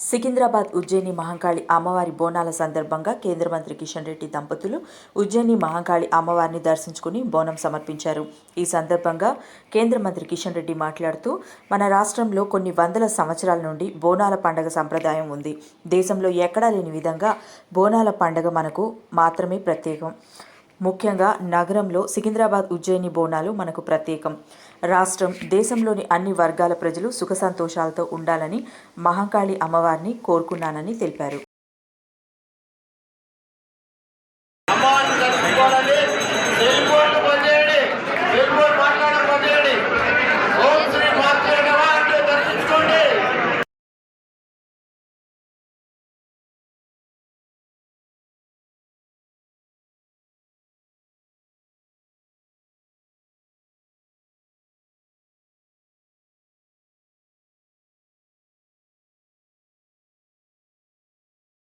సికింద్రాబాద్ ఉజ్జయిని మహంకాళి అమ్మవారి బోనాల సందర్భంగా కేంద్ర మంత్రి కిషన్ రెడ్డి దంపతులు ఉజ్జయిని మహంకాళి అమ్మవారిని దర్శించుకుని బోనం సమర్పించారు. ఈ సందర్భంగా కేంద్ర మంత్రి కిషన్ రెడ్డి మాట్లాడుతూ, మన రాష్ట్రంలో కొన్ని వందల సంవత్సరాల నుండి బోనాల పండగ సంప్రదాయం ఉంది. దేశంలో ఎక్కడా లేని విధంగా బోనాల పండగ మనకు మాత్రమే ప్రత్యేకం. ముఖ్యంగా నగరంలో సికింద్రాబాద్ ఉజ్జయిని బోనాలు మనకు ప్రత్యేకం. రాష్ట్రం, దేశంలోని అన్ని వర్గాల ప్రజలు సుఖ సంతోషాలతో ఉండాలని మహంకాళి అమ్మవారిని కోరుకున్నానని తెలిపారు.